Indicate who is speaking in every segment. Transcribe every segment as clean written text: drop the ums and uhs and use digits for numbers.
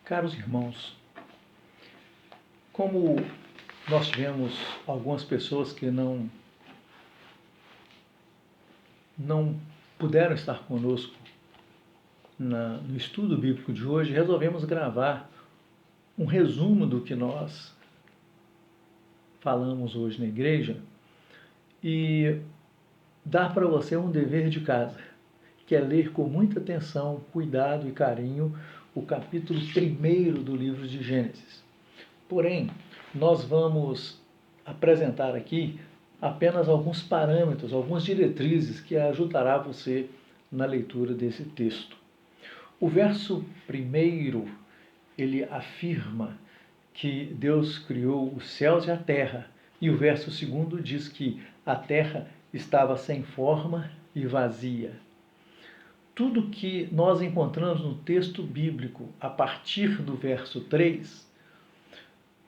Speaker 1: Caros irmãos, como nós tivemos algumas pessoas que não puderam estar conosco no estudo bíblico de hoje, resolvemos gravar um resumo do que nós falamos hoje na igreja e dar para você um dever de casa, que é ler com muita atenção, cuidado e carinho o capítulo 1º do livro de Gênesis. Porém, nós vamos apresentar aqui apenas alguns parâmetros, algumas diretrizes que ajudará você na leitura desse texto. O verso 1º, ele afirma que Deus criou os céus e a terra, e o verso 2º diz que a terra estava sem forma e vazia. Tudo que nós encontramos no texto bíblico a partir do verso 3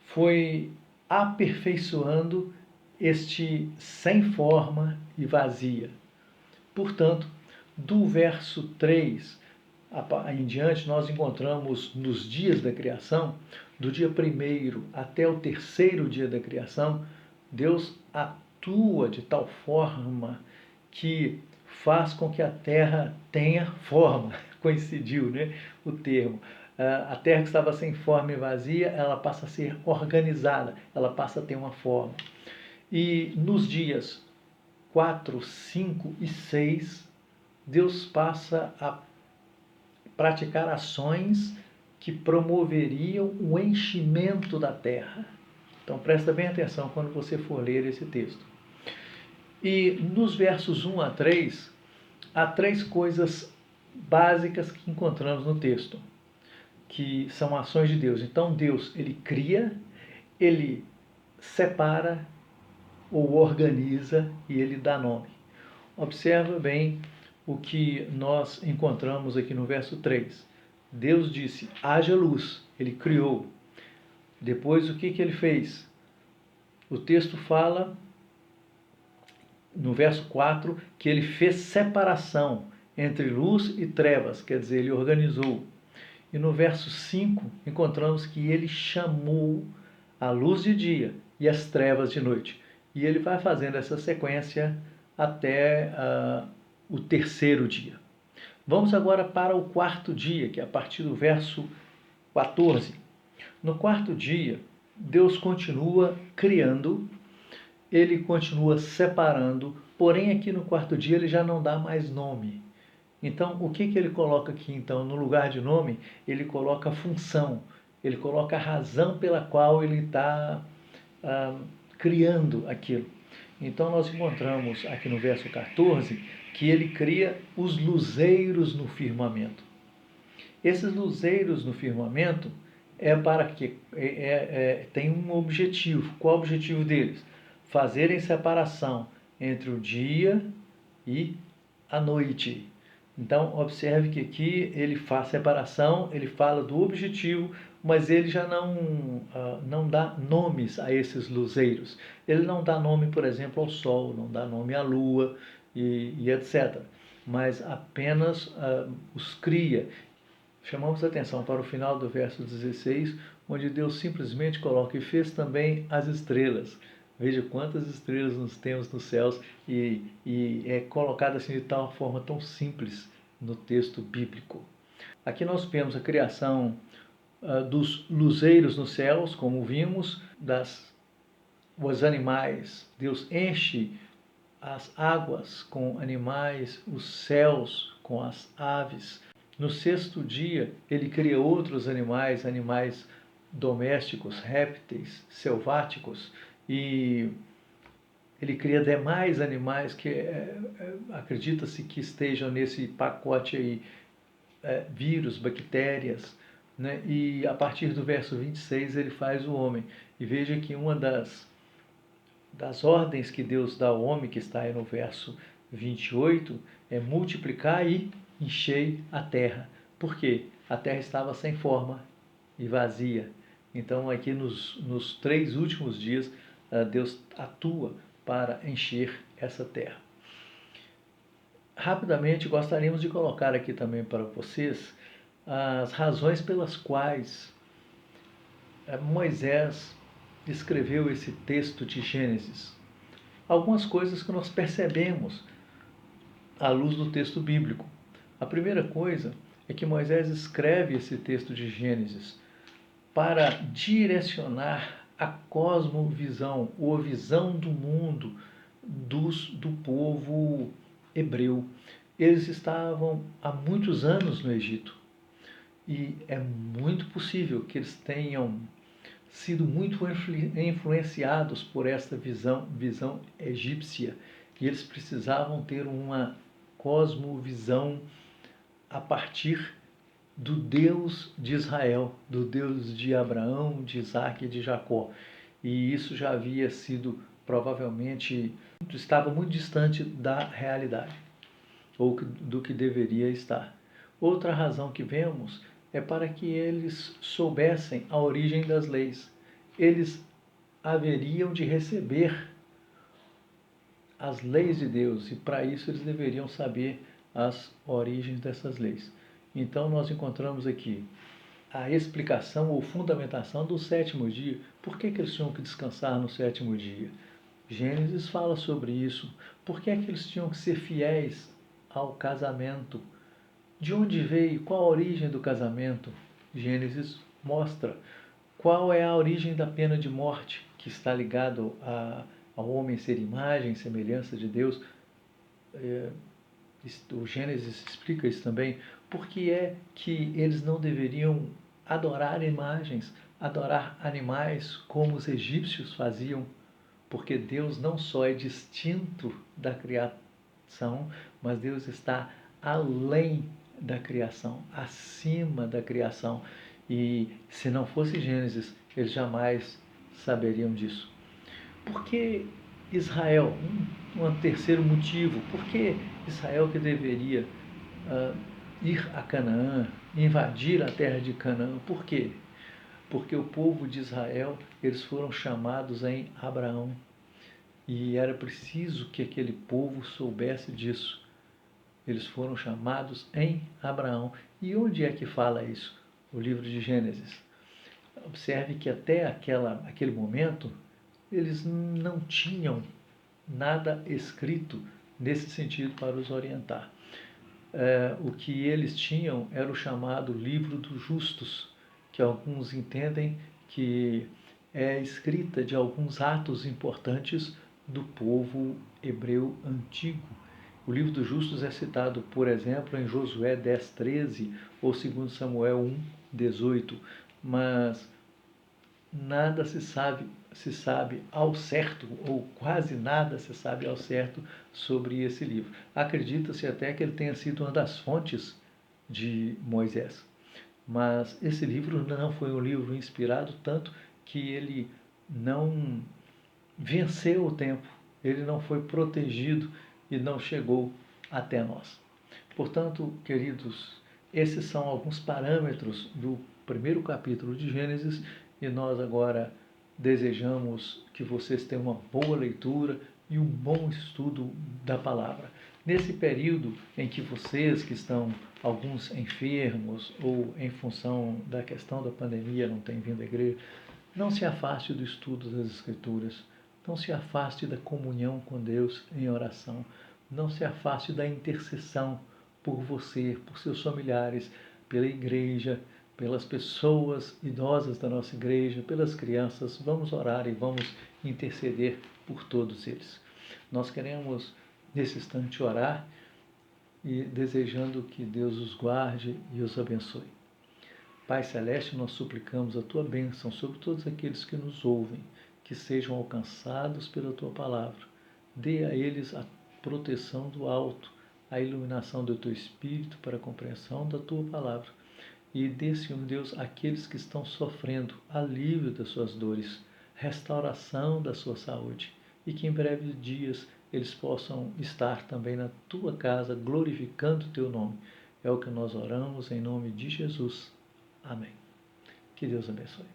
Speaker 1: foi aperfeiçoando este sem forma e vazia. Portanto, do verso 3 em diante, nós encontramos nos dias da criação, do dia 1º até o 3º dia da criação, Deus atua de tal forma que faz com que a terra tenha forma. Coincidiu, né, o termo. A terra que estava sem forma e vazia, ela passa a ser organizada, ela passa a ter uma forma. E nos dias 4, 5 e 6, Deus passa a praticar ações que promoveriam o enchimento da terra. Então presta bem atenção quando você for ler esse texto. E nos versos 1 a 3, há 3 coisas básicas que encontramos no texto, que são ações de Deus. Então Deus, ele cria, ele separa ou organiza e ele dá nome. Observa bem o que nós encontramos aqui no verso 3. Deus disse, haja luz, ele criou. Depois o que ele fez? O texto fala, no verso 4, que ele fez separação entre luz e trevas, quer dizer, ele organizou. E no verso 5, encontramos que ele chamou a luz de dia e as trevas de noite. E ele vai fazendo essa sequência até o 3º dia. Vamos agora para o 4º dia, que é a partir do verso 14. No 4º dia, Deus continua criando, ele continua separando, porém aqui no 4º dia ele já não dá mais nome. Então, o que ele coloca aqui, então, no lugar de nome? Ele coloca função, ele coloca a razão pela qual ele está criando aquilo. Então, nós encontramos aqui no verso 14 que ele cria os luzeiros no firmamento. Esses luzeiros no firmamento tem um objetivo. Qual é o objetivo deles? Fazerem separação entre o dia e a noite. Então, observe que aqui ele faz separação, ele fala do objetivo, mas ele já não dá nomes a esses luzeiros. Ele não dá nome, por exemplo, ao sol, não dá nome à lua e etc. Mas apenas os cria. Chamamos a atenção para o final do verso 16, onde Deus simplesmente coloca e fez também as estrelas. Veja quantas estrelas nós temos nos céus e é colocado assim de tal forma tão simples no texto bíblico. Aqui nós vemos a criação dos luzeiros nos céus, como vimos, os animais. Deus enche as águas com animais, os céus com as aves. No 6º dia, ele cria outros animais, animais domésticos, répteis, selváticos, e ele cria demais animais que acredita-se que estejam nesse pacote aí, vírus, bactérias, né? E a partir do verso 26 ele faz o homem. E veja que uma das ordens que Deus dá ao homem, que está aí no verso 28, é multiplicar e encher a terra. Por quê? A terra estava sem forma e vazia. Então aqui nos 3 últimos dias, Deus atua para encher essa terra. Rapidamente, gostaríamos de colocar aqui também para vocês as razões pelas quais Moisés escreveu esse texto de Gênesis. Algumas coisas que nós percebemos à luz do texto bíblico. A primeira coisa é que Moisés escreve esse texto de Gênesis para direcionar a cosmovisão, ou a visão do mundo do povo hebreu. Eles estavam há muitos anos no Egito e é muito possível que eles tenham sido muito influenciados por esta visão egípcia, e eles precisavam ter uma cosmovisão a partir do Deus de Israel, do Deus de Abraão, de Isaac e de Jacó. E isso já havia sido, provavelmente, estava muito distante da realidade, ou do que deveria estar. Outra razão que vemos é para que eles soubessem a origem das leis. Eles haveriam de receber as leis de Deus, e para isso eles deveriam saber as origens dessas leis. Então nós encontramos aqui a explicação ou fundamentação do sétimo dia. Por que eles tinham que descansar no sétimo dia? Gênesis fala sobre isso. Por que eles tinham que ser fiéis ao casamento? De onde veio? Qual a origem do casamento? Gênesis mostra. Qual é a origem da pena de morte, que está ligado ao homem ser imagem e semelhança de Deus? O Gênesis explica isso também. Por que é que eles não deveriam adorar imagens, adorar animais como os egípcios faziam? Porque Deus não só é distinto da criação, mas Deus está além da criação, acima da criação. E se não fosse Gênesis, eles jamais saberiam disso. Por que Israel? Um terceiro motivo. Por que Israel que deveria ir a Canaã, invadir a terra de Canaã? Por quê? Porque o povo de Israel, eles foram chamados em Abraão. E era preciso que aquele povo soubesse disso. Eles foram chamados em Abraão. E onde é que fala isso? O livro de Gênesis. Observe que até aquele momento, eles não tinham nada escrito nesse sentido para os orientar. O que eles tinham era o chamado livro dos justos, que alguns entendem que é escrita de alguns atos importantes do povo hebreu antigo. O livro dos justos é citado, por exemplo, em Josué 10:13 ou 2 Samuel 1:18, mas nada se sabe ao certo, ou quase nada se sabe ao certo sobre esse livro. Acredita-se até que ele tenha sido uma das fontes de Moisés. Mas esse livro não foi um livro inspirado, tanto que ele não venceu o tempo, ele não foi protegido e não chegou até nós. Portanto, queridos, esses são alguns parâmetros do primeiro capítulo de Gênesis, e nós agora desejamos que vocês tenham uma boa leitura e um bom estudo da palavra. Nesse período em que vocês que estão, alguns enfermos ou em função da questão da pandemia não têm vindo à igreja, não se afaste do estudo das Escrituras, não se afaste da comunhão com Deus em oração, não se afaste da intercessão por você, por seus familiares, pela igreja, pelas pessoas idosas da nossa igreja, pelas crianças. Vamos orar e vamos interceder por todos eles. Nós queremos, nesse instante, orar e desejando que Deus os guarde e os abençoe. Pai Celeste, nós suplicamos a Tua bênção sobre todos aqueles que nos ouvem, que sejam alcançados pela Tua palavra. Dê a eles a proteção do alto, a iluminação do Teu Espírito para a compreensão da Tua palavra. E dê, Senhor Deus, àqueles que estão sofrendo alívio das suas dores, restauração da sua saúde, e que em breves dias eles possam estar também na Tua casa, glorificando o Teu nome. É o que nós oramos em nome de Jesus. Amém. Que Deus abençoe.